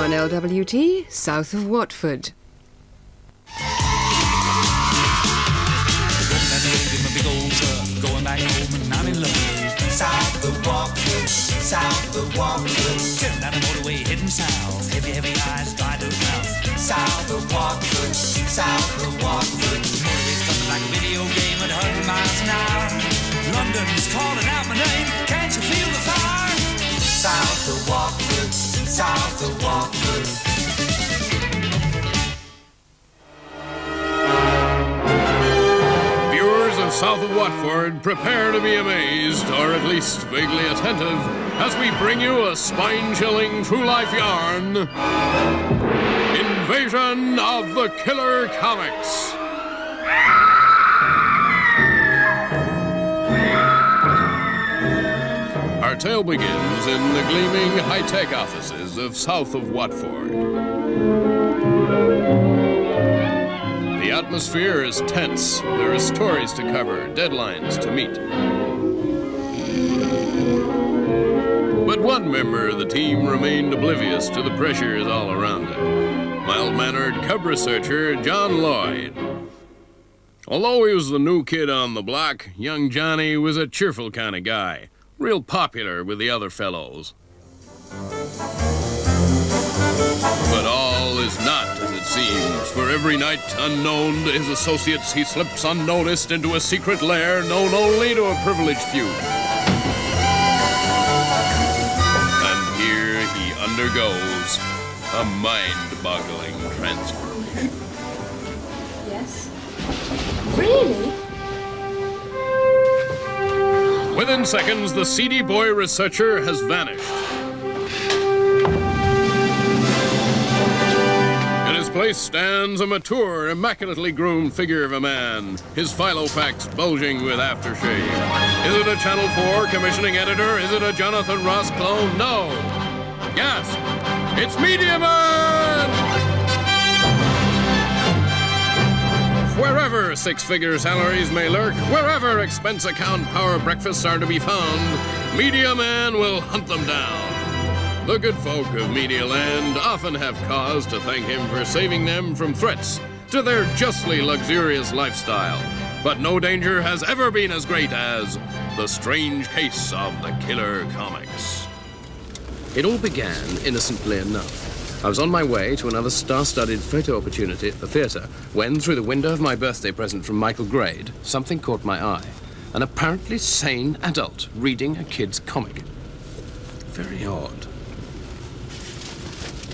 on LWT, south of Watford. Going back home and I'm in love. South of Watford, south of Watford. Turn down the motorway, heading south. Heavy, heavy eyes, dry to mouth. South of Watford, south of Watford. Motorway's coming like a video game at 100 miles an hour. London's calling out my name, can't you feel the fire? South of Watford, south of Watford. South of Watford, prepare to be amazed, or at least vaguely attentive, as we bring you a spine-chilling true-life yarn. Invasion of the Killer Comics. Our tale begins in the gleaming high-tech offices of south of Watford. The atmosphere is tense. There are stories to cover, deadlines to meet. But one member of the team remained oblivious to the pressures all around him. Mild-mannered cub researcher John Lloyd. Although he was the new kid on the block, young Johnny was a cheerful kind of guy, real popular with the other fellows. But all is not as it seems, for every night, unknown to his associates, he slips unnoticed into a secret lair known only to a privileged few. And here he undergoes a mind-boggling transformation. Yes? Really? Within seconds, the seedy boy researcher has vanished. Place stands a mature, immaculately groomed figure of a man, his filofax bulging with aftershave. Is it a Channel 4 commissioning editor? Is it a Jonathan Ross clone? No. Gasp! It's Media Man! Wherever six-figure salaries may lurk, wherever expense account power breakfasts are to be found, Media Man will hunt them down. The good folk of Media Land often have cause to thank him for saving them from threats to their justly luxurious lifestyle. But no danger has ever been as great as the strange case of the Killer Comics. It all began innocently enough. I was on my way to another star-studded photo opportunity at the theatre when, through the window of my birthday present from Michael Grade, something caught my eye. An apparently sane adult reading a kid's comic. Very odd.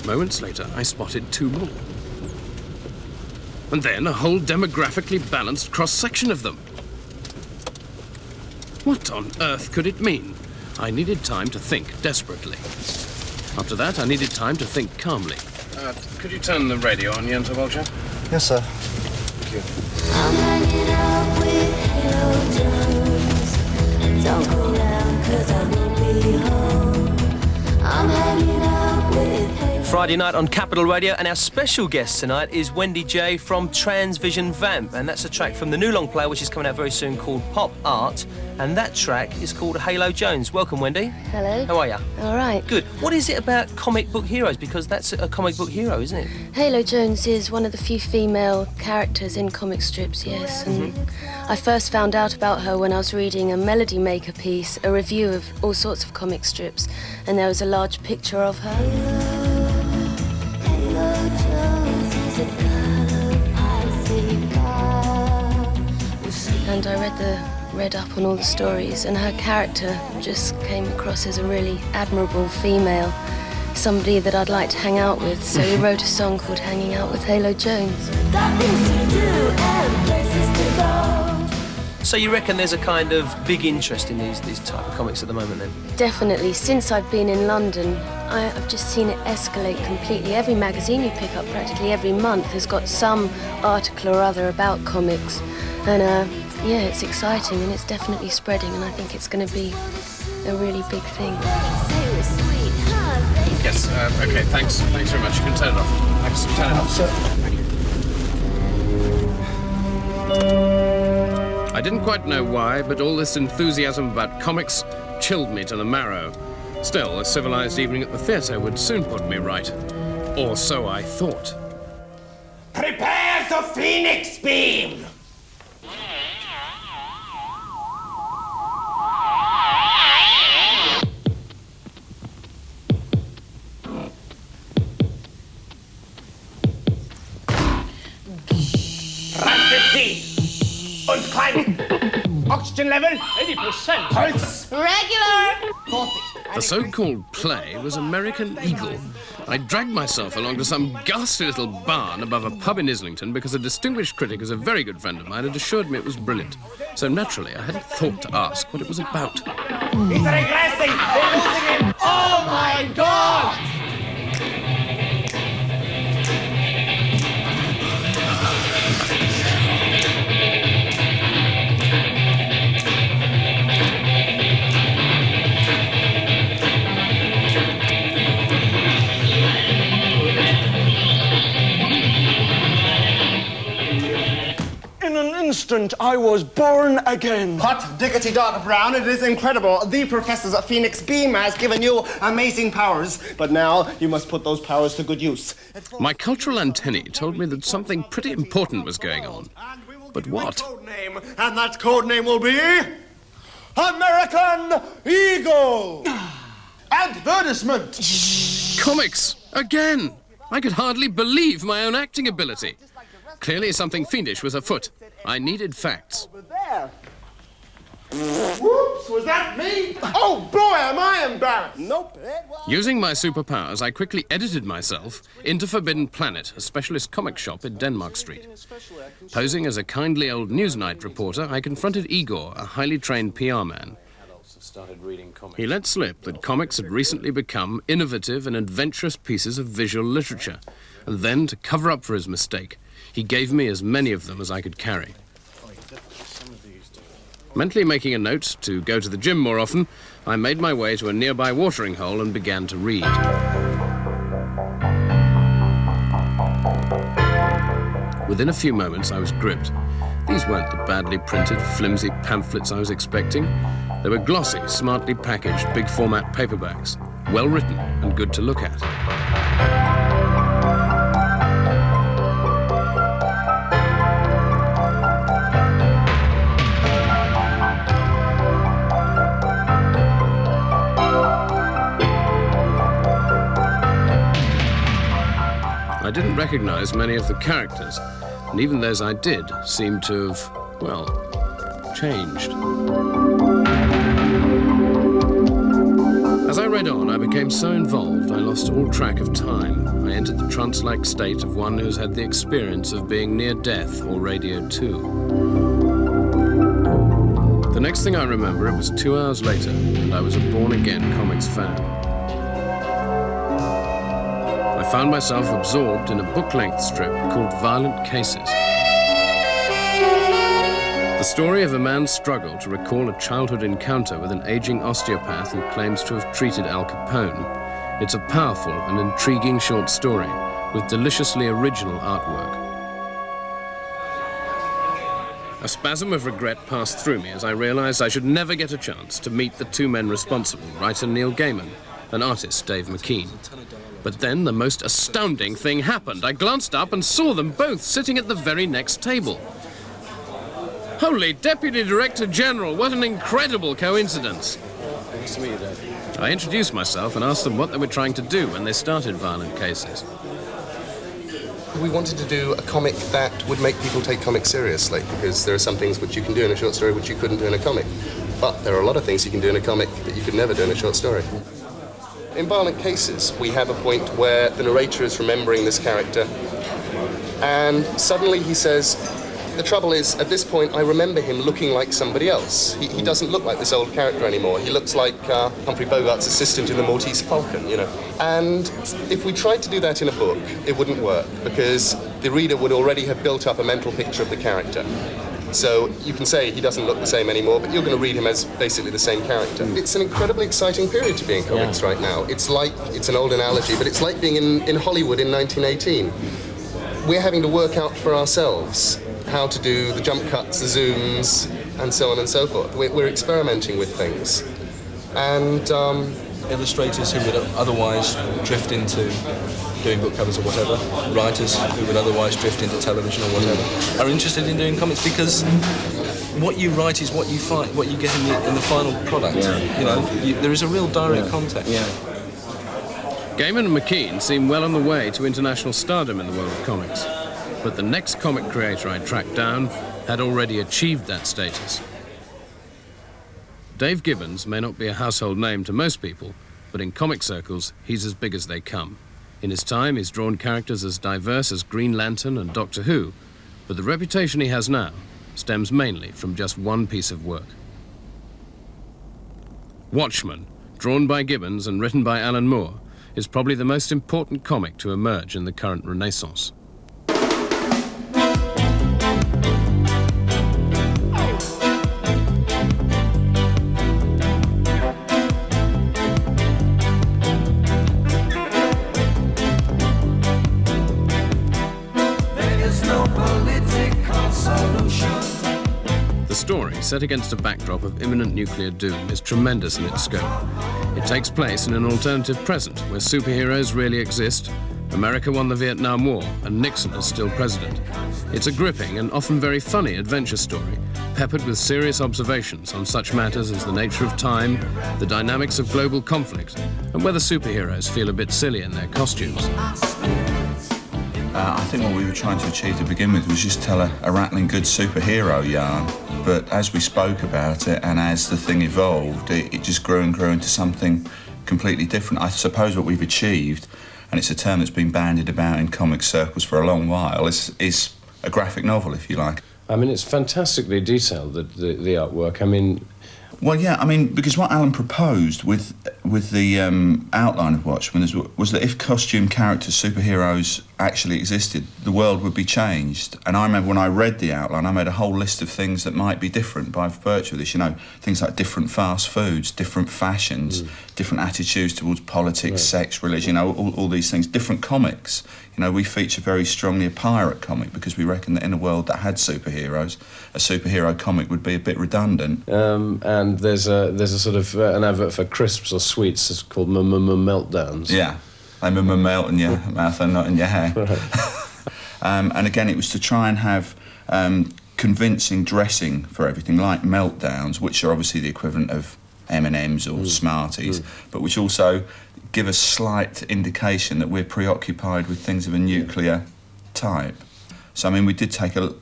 Moments later, I spotted two more. And then a whole demographically balanced cross-section of them. What on earth could it mean? I needed time to think desperately. After that, I needed time to think calmly. Could you turn the radio on, Jens Vulture? Yes, sir. Thank you. I'm hanging out with Halo Jones. Don't go round, 'cause I won't be home. I'm hanging out with Halo. Friday night on Capital Radio, and our special guest tonight is Wendy J from Transvision Vamp, and that's a track from the new long play which is coming out very soon called Pop Art, and that track is called Halo Jones. Welcome, Wendy. Hello. How are you? All right. Good. What is it about comic book heroes? Because that's a comic book hero, isn't it? Halo Jones is one of the few female characters in comic strips, yes. And I first found out about her when I was reading a Melody Maker piece, a review of all sorts of comic strips, and there was a large picture of her. And I read up on all the stories, and her character just came across as a really admirable female, somebody that I'd like to hang out with, so we wrote a song called Hanging Out with Halo Jones. Got things to do and places to go. So you reckon there's a kind of big interest in these type of comics at the moment then? Definitely. Since I've been in London, I've just seen it escalate completely. Every magazine you pick up practically every month has got some article or other about comics. And yeah, it's exciting and it's definitely spreading, and I think it's going to be a really big thing. Yes, okay, thanks very much. You can turn it off. Thanks, turn it off. Sir. I didn't quite know why, but all this enthusiasm about comics chilled me to the marrow. Still, a civilized evening at the theatre would soon put me right. Or so I thought. Prepare the Phoenix Beam! Run 50! Und climbing! Oxygen level? 80%. Pulse? Regular! 40. The so-called play was American Eagle. I dragged myself along to some ghastly little barn above a pub in Islington because a distinguished critic who's a very good friend of mine had assured me it was brilliant. So naturally, I hadn't thought to ask what it was about. He's regressing! They're losing him! Oh my God! In an instant, I was born again. Hot diggity dog, Brown, it is incredible. The Professor's Phoenix Beam has given you amazing powers, but now you must put those powers to good use. My cultural antennae told me that something pretty important was going on. But what? Code name, and that code name will be American Eagle. Advertisement. Comics! Again! I could hardly believe my own acting ability. Clearly something fiendish was afoot. I needed facts. Over there. Whoops, was that me? Oh boy, am I embarrassed. Nope. Using my superpowers, I quickly edited myself into Forbidden Planet, a specialist comic shop in Denmark Street. Posing as a kindly old Newsnight reporter, I confronted Igor, a highly trained PR man. He let slip that comics had recently become innovative and adventurous pieces of visual literature. And then, to cover up for his mistake, he gave me as many of them as I could carry. Mentally making a note to go to the gym more often, I made my way to a nearby watering hole and began to read. Within a few moments, I was gripped. These weren't the badly printed, flimsy pamphlets I was expecting. They were glossy, smartly packaged, big-format paperbacks, well-written and good to look at. I didn't recognize many of the characters, and even those I did seemed to have, well, changed. As I read on, I became so involved I lost all track of time. I entered the trance-like state of one who's had the experience of being near death or radioed to. The next thing I remember, it was 2 hours later, and I was a born-again comics fan. I found myself absorbed in a book-length strip called Violent Cases. The story of a man's struggle to recall a childhood encounter with an aging osteopath who claims to have treated Al Capone. It's a powerful and intriguing short story with deliciously original artwork. A spasm of regret passed through me as I realized I should never get a chance to meet the two men responsible, writer Neil Gaiman and artist Dave McKean. But then the most astounding thing happened. I glanced up and saw them both sitting at the very next table. Holy Deputy Director General, what an incredible coincidence. Nice to meet you, Dave. I introduced myself and asked them what they were trying to do when they started Violent Cases. We wanted to do a comic that would make people take comics seriously, because there are some things which you can do in a short story which you couldn't do in a comic. But there are a lot of things you can do in a comic that you could never do in a short story. In Violent Cases, we have a point where the narrator is remembering this character, and suddenly he says, the trouble is, at this point, I remember him looking like somebody else. He doesn't look like this old character anymore. He looks like Humphrey Bogart's assistant in the Maltese Falcon, you know. And if we tried to do that in a book, it wouldn't work, because the reader would already have built up a mental picture of the character. So you can say he doesn't look the same anymore, but you're going to read him as basically the same character. It's an incredibly exciting period to be in comics right now. It's an old analogy, but it's like being in Hollywood in 1918. We're having to work out for ourselves how to do the jump cuts, the zooms, and so on and so forth. We're experimenting with things. And illustrators who would otherwise drift into doing book covers or whatever, writers who would otherwise drift into television or whatever, are interested in doing comics because what you write is what you find, what you get in the final product. Yeah. You know, there is a real direct contact. Yeah. Gaiman and McKean seem well on the way to international stardom in the world of comics, but the next comic creator I tracked down had already achieved that status. Dave Gibbons may not be a household name to most people, but in comic circles, he's as big as they come. In his time, he's drawn characters as diverse as Green Lantern and Doctor Who, but the reputation he has now stems mainly from just one piece of work. Watchmen, drawn by Gibbons and written by Alan Moore, is probably the most important comic to emerge in the current Renaissance. The story, set against a backdrop of imminent nuclear doom, is tremendous in its scope. It takes place in an alternative present where superheroes really exist, America won the Vietnam War, and Nixon is still president. It's a gripping and often very funny adventure story, peppered with serious observations on such matters as the nature of time, the dynamics of global conflict, and whether superheroes feel a bit silly in their costumes. I think what we were trying to achieve to begin with was just tell a rattling good superhero yarn. But as we spoke about it and as the thing evolved, it just grew and grew into something completely different. I suppose what we've achieved, and it's a term that's been bandied about in comic circles for a long while, is a graphic novel, if you like. I mean, it's fantastically detailed, the artwork. I mean... Well, yeah, I mean, because what Alan proposed with the outline of Watchmen was that if costume characters, superheroes, actually existed, the world would be changed. And I remember when I read the outline, I made a whole list of things that might be different by virtue of this, you know, things like different fast foods, different fashions, different attitudes towards politics, sex, religion, you know, all these things, different comics. You know, we feature very strongly a pirate comic because we reckon that in a world that had superheroes, a superhero comic would be a bit redundant. And there's a sort of an advert for crisps or sweets. It's called Meltdowns. Yeah, they melt in your mouth and not in your hair. Right. And again, it was to try and have convincing dressing for everything, like Meltdowns, which are obviously the equivalent of M&Ms or Smarties, but which also give a slight indication that we're preoccupied with things of a nuclear type. So, I mean, we did take a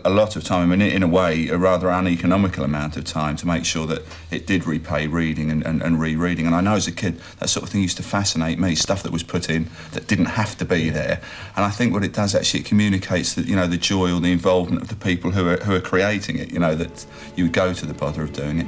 lot of time, I mean, in a way, a rather uneconomical amount of time to make sure that it did repay reading and rereading. And I know as a kid, that sort of thing used to fascinate me, stuff that was put in that didn't have to be there. And I think what it does actually, it communicates that, you know, the joy or the involvement of the people who are creating it, you know, that you would go to the bother of doing it.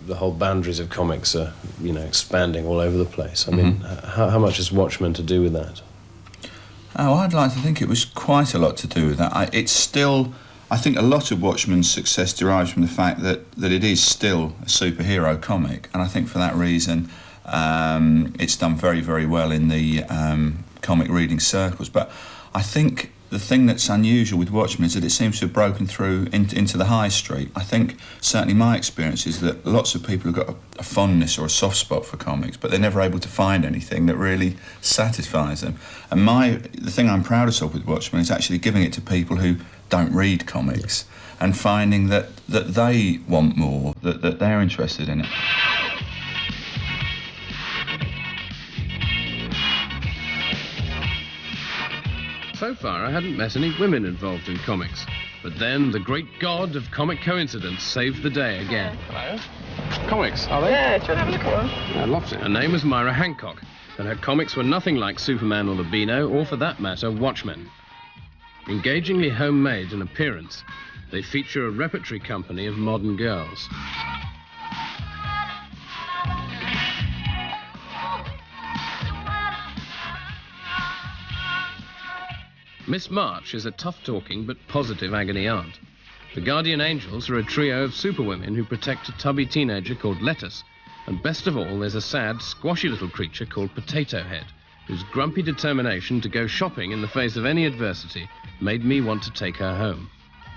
The whole boundaries of comics are, you know, expanding all over the place. I mean, how much is Watchmen to do with that? Oh, I'd like to think it was quite a lot to do with that. It's still, I think a lot of Watchmen's success derives from the fact that it is still a superhero comic, and I think for that reason it's done very, very well in the comic reading circles. But I think the thing that's unusual with Watchmen is that it seems to have broken through into the high street. I think certainly my experience is that lots of people have got a fondness or a soft spot for comics, but they're never able to find anything that really satisfies them. And the thing I'm proudest of with Watchmen is actually giving it to people who don't read comics and finding that they want more, that they're interested in it. So far, I hadn't met any women involved in comics. But then, the great god of comic coincidence saved the day again. Hello? Comics, are they? Yeah, do you want to have a look at one? Yeah, I'd love to. Her name was Myra Hancock, and her comics were nothing like Superman or the Beano, or for that matter, Watchmen. Engagingly homemade in appearance, they feature a repertory company of modern girls. Miss March is a tough-talking but positive agony aunt. The Guardian Angels are a trio of superwomen who protect a tubby teenager called Lettuce, and best of all, there's a sad, squashy little creature called Potato Head, whose grumpy determination to go shopping in the face of any adversity made me want to take her home.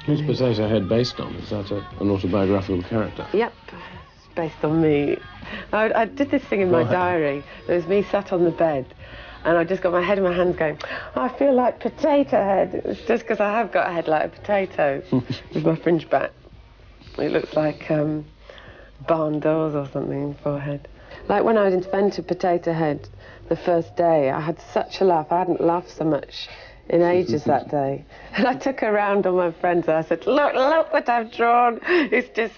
Who's Potato Head based on? Is that an autobiographical character? Yep, it's based on me. I did this thing in my diary. There was me sat on the bed, and I just got my head in my hands going, I feel like Potato Head. It was just because I have got a head like a potato with my fringe back. It looks like barn doors or something in the forehead. Like when I invented Potato Head the first day, I had such a laugh. I hadn't laughed so much in ages that day. And I took her around all my friends and I said, look what I've drawn. It's just,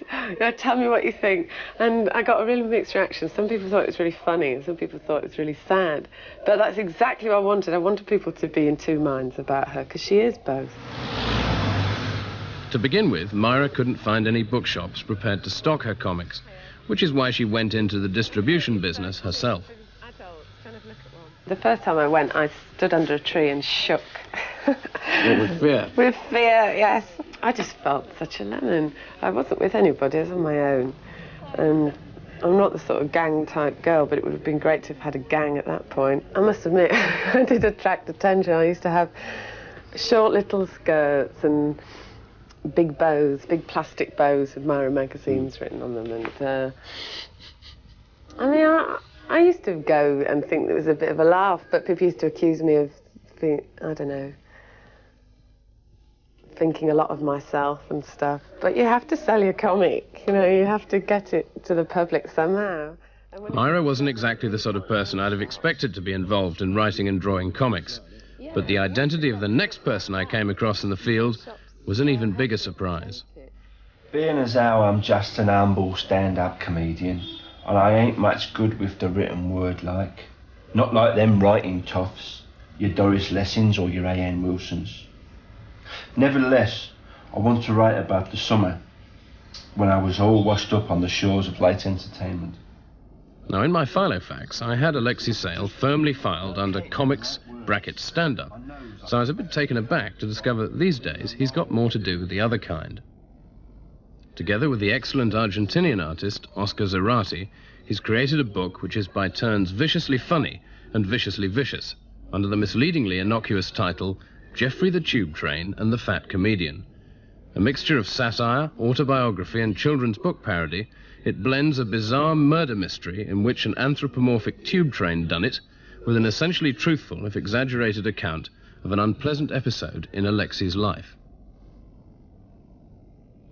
tell me what you think. And I got a really mixed reaction. Some people thought it was really funny and some people thought it was really sad. But that's exactly what I wanted. I wanted people to be in two minds about her, because she is both. To begin with, Myra couldn't find any bookshops prepared to stock her comics, which is why she went into the distribution business herself. The first time I went, I stood under a tree and shook. With fear? With fear, yes. I just felt such a lemon. I wasn't with anybody, I was on my own. And I'm not the sort of gang-type girl, but it would have been great to have had a gang at that point. I must admit, I did attract attention. I used to have short little skirts and big bows, big plastic bows with Myra magazines written on them. And, I used to go and think there was a bit of a laugh, but people used to accuse me of, I don't know, thinking a lot of myself and stuff. But you have to sell your comic, you have to get it to the public somehow. Myra wasn't exactly the sort of person I'd have expected to be involved in writing and drawing comics. But the identity of the next person I came across in the field was an even bigger surprise. Being as how I'm just an humble stand-up comedian, and I ain't much good with the written word like. Not like them writing toffs, your Doris Lessings or your A.N. Wilsons. Nevertheless, I want to write about the summer, when I was all washed up on the shores of light entertainment. Now, in my Filofax, I had Alexis Sale firmly filed under comics bracket stand-up, so I was a bit taken aback to discover that these days he's got more to do with the other kind. Together with the excellent Argentinian artist Oscar Zarate, he's created a book which is by turns viciously funny and viciously vicious, under the misleadingly innocuous title Geoffrey the Tube Train and the Fat Comedian. A mixture of satire, autobiography and children's book parody, it blends a bizarre murder mystery in which an anthropomorphic tube train done it with an essentially truthful, if exaggerated, account of an unpleasant episode in Alexei's life.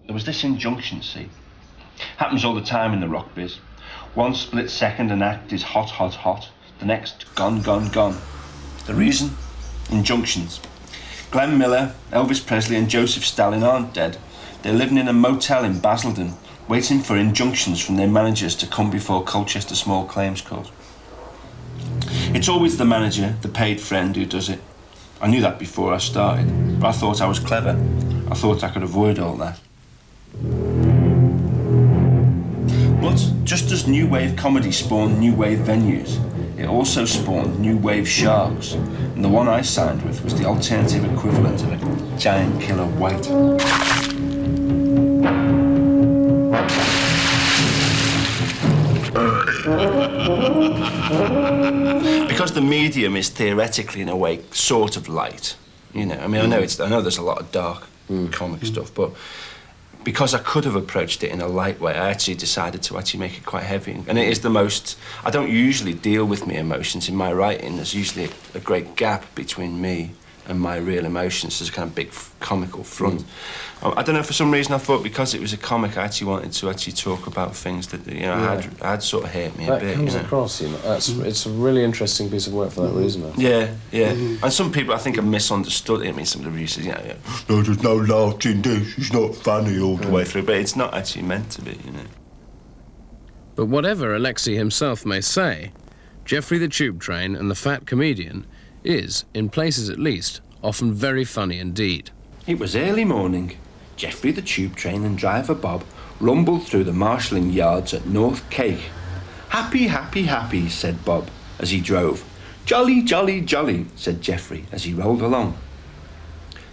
There was this injunction, see. Happens all the time in the rock biz. One split second an act is hot, hot, hot. The next, gone, gone, gone. The reason? Injunctions. Glenn Miller, Elvis Presley and Joseph Stalin aren't dead. They're living in a motel in Basildon, waiting for injunctions from their managers to come before Colchester Small Claims Court. It's always the manager, the paid friend, who does it. I knew that before I started, but I thought I was clever. I thought I could avoid all that. But just as new wave comedy spawned new wave venues, it also spawned new wave sharks, and the one I signed with was the alternative equivalent of a giant killer white. Because the medium is theoretically, in a way, sort of light, I know there's a lot of dark comic stuff, but because I could have approached it in a light way, I actually decided to actually make it quite heavy. And it is the most... I don't usually deal with my emotions in my writing. There's usually a great gap between me and my real emotions. There's a kind of big comical front. I don't know, for some reason I thought because it was a comic, I actually wanted to actually talk about things that, had sort of hurt me a bit. That comes across, it's a really interesting piece of work for that reason. I think. Yeah. And some people, I think, have misunderstood it. I mean, some of the reviews say, no, there's no laughter in this, it's not funny all the way through, but it's not actually meant to be, But whatever Alexei himself may say, Geoffrey the Tube Train and the Fat Comedian is, in places at least, often very funny indeed. It was early morning. Geoffrey the Tube Train and driver Bob rumbled through the marshalling yards at North Cake. Happy, happy, happy, said Bob as he drove. Jolly, jolly, jolly, said Geoffrey as he rolled along.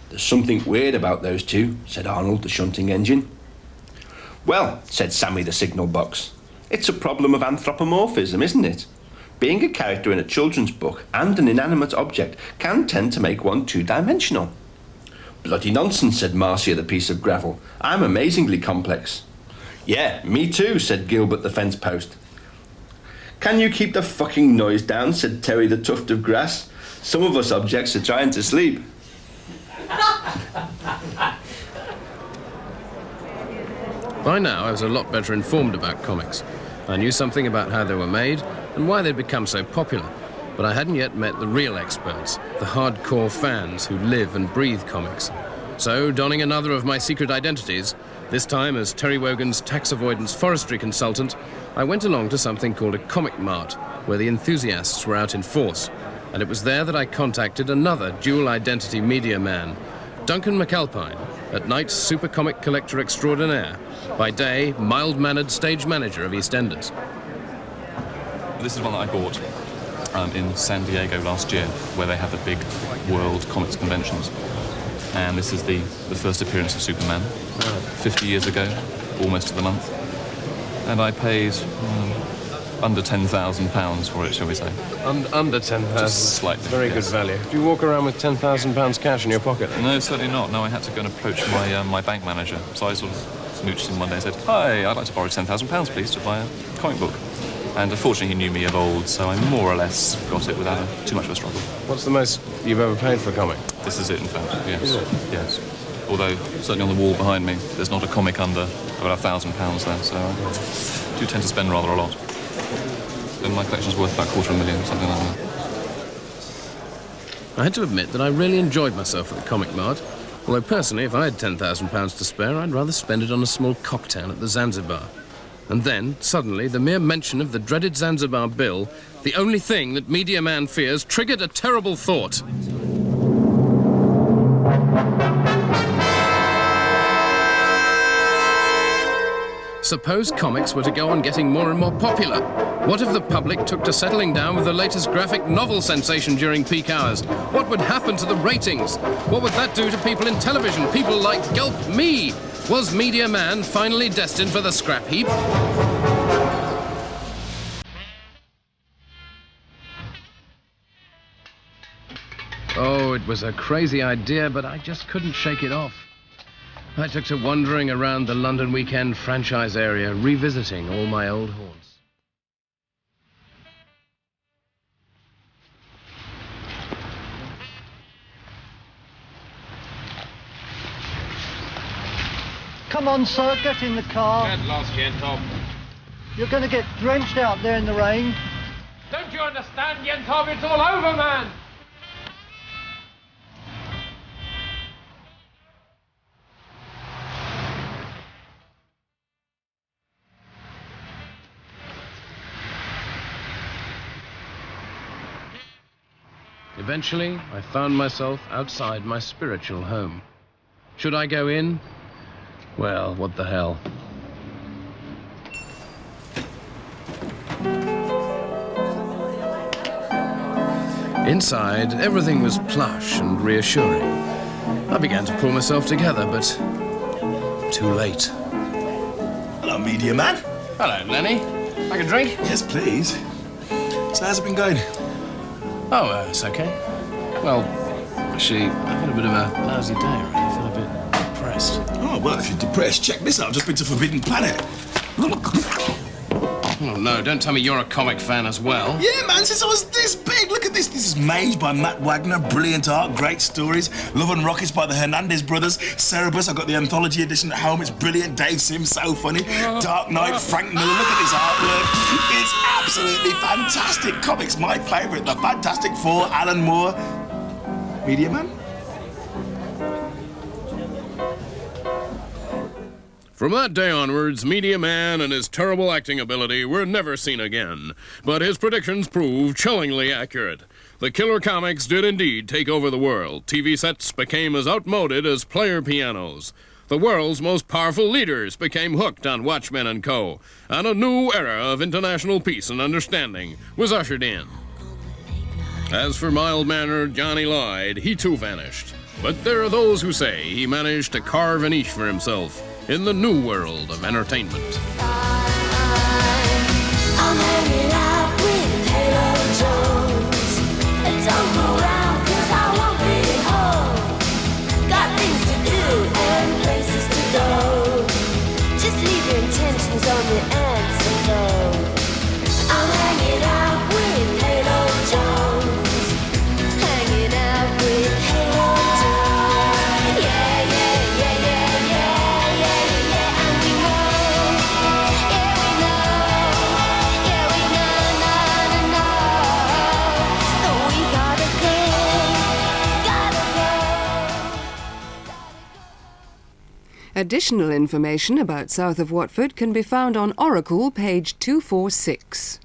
There's something weird about those two, said Arnold, the shunting engine. Well, said Sammy, the signal box, it's a problem of anthropomorphism, isn't it? Being a character in a children's book and an inanimate object can tend to make one two-dimensional. Bloody nonsense, said Marcia the piece of gravel. I'm amazingly complex. Yeah, me too, said Gilbert the fence post. Can you keep the fucking noise down, said Terry the tuft of grass. Some of us objects are trying to sleep. By now, I was a lot better informed about comics. I knew something about how they were made and why they'd become so popular, but I hadn't yet met the real experts, the hardcore fans who live and breathe comics. So, donning another of my secret identities, this time as Terry Wogan's tax avoidance forestry consultant, I went along to something called a comic mart, where the enthusiasts were out in force. And it was there that I contacted another dual identity media man, Duncan McAlpine, at night super comic collector extraordinaire, by day mild-mannered stage manager of EastEnders. This is one that I bought in San Diego last year, where they have the big world comics conventions. And this is the first appearance of Superman, 50 years ago, almost to the month. And I paid under £10,000 for it, shall we say. Under 10,000? Just slightly. Very good value. Do you walk around with £10,000 cash in your pocket? No, certainly not. No, I had to go and approach my bank manager. So I sort of smooched him one day and said, "Hi, I'd like to borrow £10,000, please, to buy a comic book." And unfortunately, he knew me of old, so I more or less got it without too much of a struggle. What's the most you've ever paid for a comic? This is it, in fact, yes. Is it? Yes. Although, certainly on the wall behind me, there's not a comic under about £1,000 there, so I do tend to spend rather a lot. And my collection's worth about $250,000, something like that. I had to admit that I really enjoyed myself at the Comic Mart. Although personally, if I had £10,000 to spare, I'd rather spend it on a small cocktail at the Zanzibar. And then, suddenly, the mere mention of the dreaded Zanzibar bill, the only thing that Media Man fears, triggered a terrible thought. Suppose comics were to go on getting more and more popular. What if the public took to settling down with the latest graphic novel sensation during peak hours? What would happen to the ratings? What would that do to people in television? People like Gulp Me? Was Media Man finally destined for the scrap heap? Oh, it was a crazy idea, but I just couldn't shake it off. I took to wandering around the London Weekend franchise area, revisiting all my old haunts. Come on, sir, get in the car. Get lost, Yentop. You're going to get drenched out there in the rain. Don't you understand, Yentop? It's all over, man. Eventually, I found myself outside my spiritual home. Should I go in? Well, what the hell. Inside, everything was plush and reassuring. I began to pull myself together, but too late. Hello, Media Man. Hello, Lenny. Like a drink? Yes, please. So how's it been going? Oh, it's okay. Well, actually, I've had a bit of a lousy day, really. I feel a bit depressed. Oh, well, if you're depressed, check this out. I've just been to Forbidden Planet. Oh, no, don't tell me you're a comic fan as well. Yeah, man, since I was this big. Look at this. This is Mage by Matt Wagner. Brilliant art, great stories. Love and Rockets by the Hernandez brothers. Cerebus, I've got the anthology edition at home. It's brilliant. Dave Sims, so funny. Dark Knight, Frank Miller. Look at this artwork. It's absolutely fantastic. Comics, my favourite. The Fantastic Four, Alan Moore. Media Man? From that day onwards, Media Man and his terrible acting ability were never seen again. But his predictions proved chillingly accurate. The killer comics did indeed take over the world. TV sets became as outmoded as player pianos. The world's most powerful leaders became hooked on Watchmen and Co. And a new era of international peace and understanding was ushered in. As for mild-mannered Johnny Lloyd, he too vanished. But there are those who say he managed to carve a niche for himself in the new world of entertainment. I'm hanging out with Halo. Additional information about South of Watford can be found on Oracle, page 246.